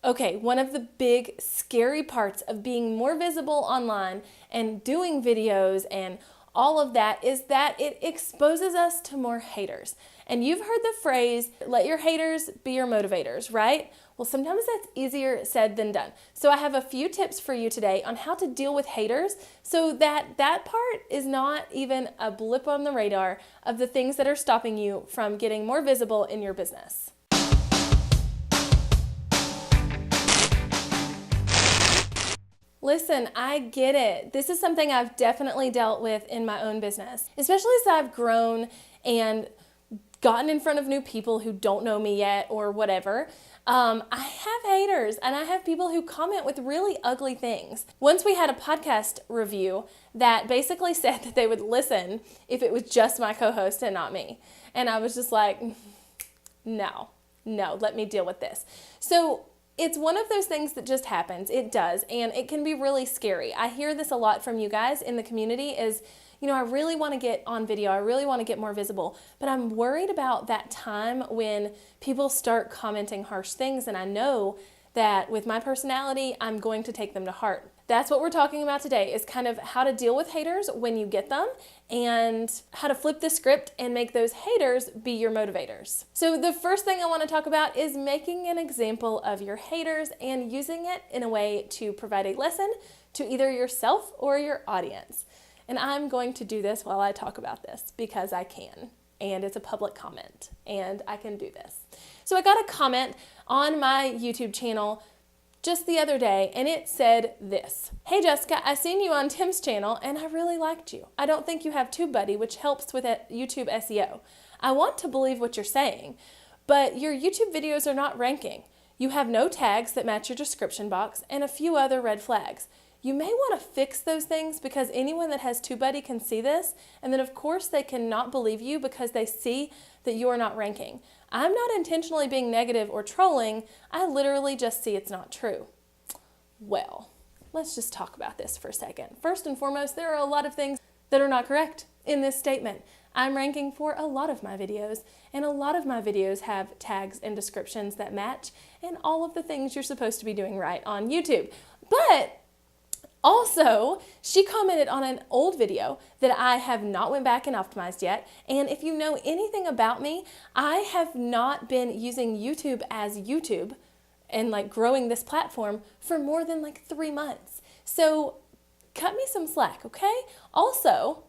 Okay, one of the big scary parts of being more visible online and doing videos and all of that is that it exposes us to more haters. And you've heard the phrase, let your haters be your motivators, right? Well, sometimes that's easier said than done. So I have a few tips for you today on how to deal with haters so that that part is not even a blip on the radar of the things that are stopping you from getting more visible in your business. Listen, I get it. This is something I've definitely dealt with in my own business, especially as I've grown and gotten in front of new people who don't know me yet or whatever. I have haters and I have people who comment with really ugly things. Once we had a podcast review that basically said that they would listen if it was just my co-host and not me. And I was just like, no, let me deal with this. So it's one of those things that just happens. It does, and it can be really scary. I hear this a lot from you guys in the community is, I really want to get on video. I really want to get more visible, but I'm worried about that time when people start commenting harsh things, and I know that with my personality, I'm going to take them to heart. That's what we're talking about today, is kind of how to deal with haters when you get them and how to flip the script and make those haters be your motivators. So the first thing I want to talk about is making an example of your haters and using it in a way to provide a lesson to either yourself or your audience. And I'm going to do this while I talk about this because I can. And it's a public comment and I can do this. So I got a comment on my YouTube channel just the other day, and it said this: "Hey Jessica, I seen you on Tim's channel and I really liked you. I don't think you have TubeBuddy, which helps with YouTube SEO. I want to believe what you're saying, but your YouTube videos are not ranking. You have no tags that match your description box and a few other red flags. You may want to fix those things because anyone that has TubeBuddy can see this, and then of course they cannot believe you because they see that you are not ranking. I'm not intentionally being negative or trolling. I literally just see it's not true." Well, let's just talk about this for a second. First and foremost, there are a lot of things that are not correct in this statement. I'm ranking for a lot of my videos, and a lot of my videos have tags and descriptions that match, and all of the things you're supposed to be doing right on YouTube. But also, she commented on an old video that I have not went back and optimized yet. And if you know anything about me, I have not been using YouTube as YouTube and growing this platform for more than 3 months. So cut me some slack, okay? Also,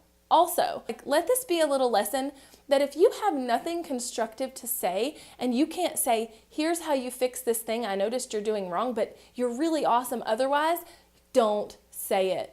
let this be a little lesson that if you have nothing constructive to say and you can't say, here's how you fix this thing I noticed you're doing wrong, but you're really awesome otherwise, don't say it.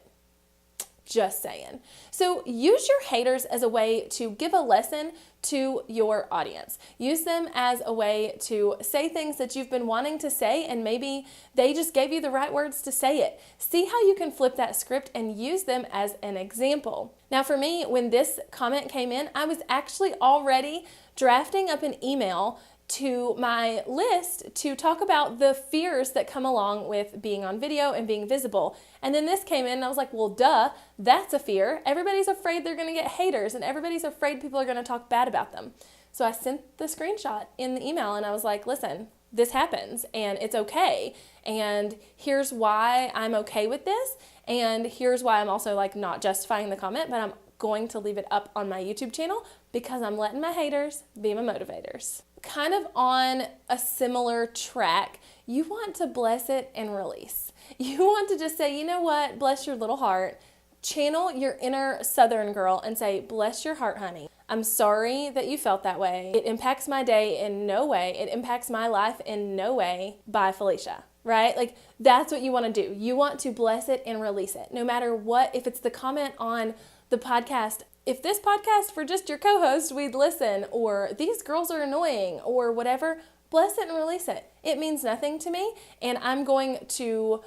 Just saying. So use your haters as a way to give a lesson to your audience. Use them as a way to say things that you've been wanting to say, and maybe they just gave you the right words to say it. See how you can flip that script and use them as an example. Now for me, when this comment came in, I was actually already drafting up an email to my list to talk about the fears that come along with being on video and being visible. And then this came in and I was like, well, duh, that's a fear. Everybody's afraid they're going to get haters and everybody's afraid people are going to talk bad about them. So I sent the screenshot in the email and I was like, listen, this happens and it's okay. And here's why I'm okay with this. And here's why I'm also not justifying the comment, but I'm going to leave it up on my YouTube channel because I'm letting my haters be my motivators. Kind of on a similar track, you want to bless it and release. You want to just say, you know what, bless your little heart. Channel your inner Southern girl and say, bless your heart, honey. I'm sorry that you felt that way. It impacts my day in no way. It impacts my life in no way. Bye, Felicia. Right? That's what you want to do. You want to bless it and release it. No matter what, if it's the comment on the podcast, if this podcast were just your co-host, we'd listen, or these girls are annoying, or whatever, bless it and release it. It means nothing to me, and I'm going to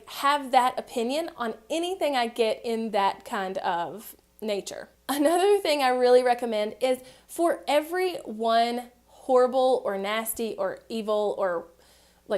have that opinion on anything I get in that kind of nature. Another thing I really recommend is for every one horrible or nasty or evil or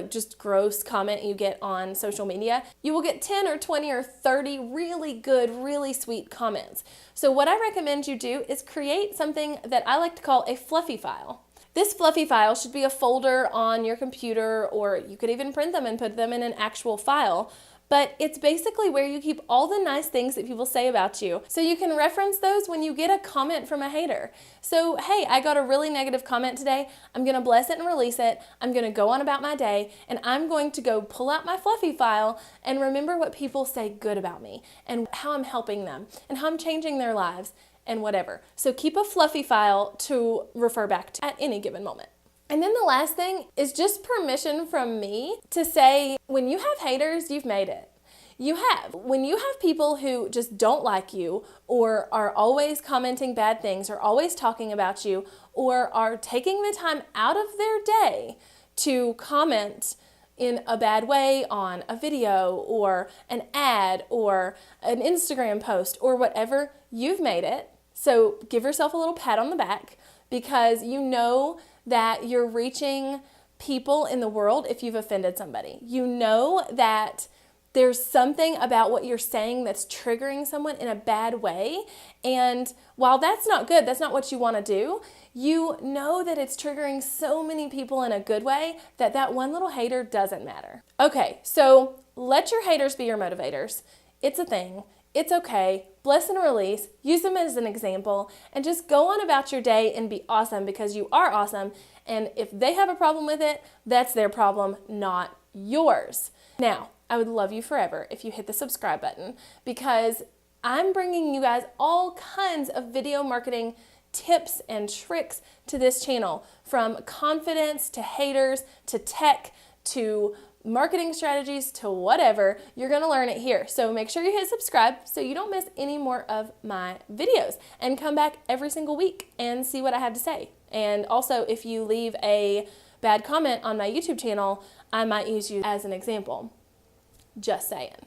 just gross comment you get on social media, you will get 10 or 20 or 30 really good, really sweet comments. So what I recommend you do is create something that I like to call a fluffy file. This fluffy file should be a folder on your computer, or you could even print them and put them in an actual file. But it's basically where you keep all the nice things that people say about you, so you can reference those when you get a comment from a hater. So, hey, I got a really negative comment today. I'm going to bless it and release it. I'm going to go on about my day, and I'm going to go pull out my fluffy file and remember what people say good about me and how I'm helping them and how I'm changing their lives and whatever. So keep a fluffy file to refer back to at any given moment. And then the last thing is just permission from me to say, when you have haters, you've made it. You have. When you have people who just don't like you, or are always commenting bad things, or always talking about you, or are taking the time out of their day to comment in a bad way on a video or an ad or an Instagram post or whatever, you've made it. So give yourself a little pat on the back, because you know that you're reaching people in the world if you've offended somebody. You know that there's something about what you're saying that's triggering someone in a bad way. And while that's not good, that's not what you want to do, you know that it's triggering so many people in a good way that that one little hater doesn't matter. Okay, so let your haters be your motivators. It's a thing. It's okay. Bless and release. Use them as an example, and just go on about your day and be awesome, because you are awesome. And if they have a problem with it, that's their problem, not yours. Now, I would love you forever if you hit the subscribe button, because I'm bringing you guys all kinds of video marketing tips and tricks to this channel, from confidence to haters to tech to marketing strategies to whatever. You're going to learn it here. So make sure you hit subscribe so you don't miss any more of my videos, and come back every single week and see what I have to say. And also, if you leave a bad comment on my YouTube channel, I might use you as an example. Just saying.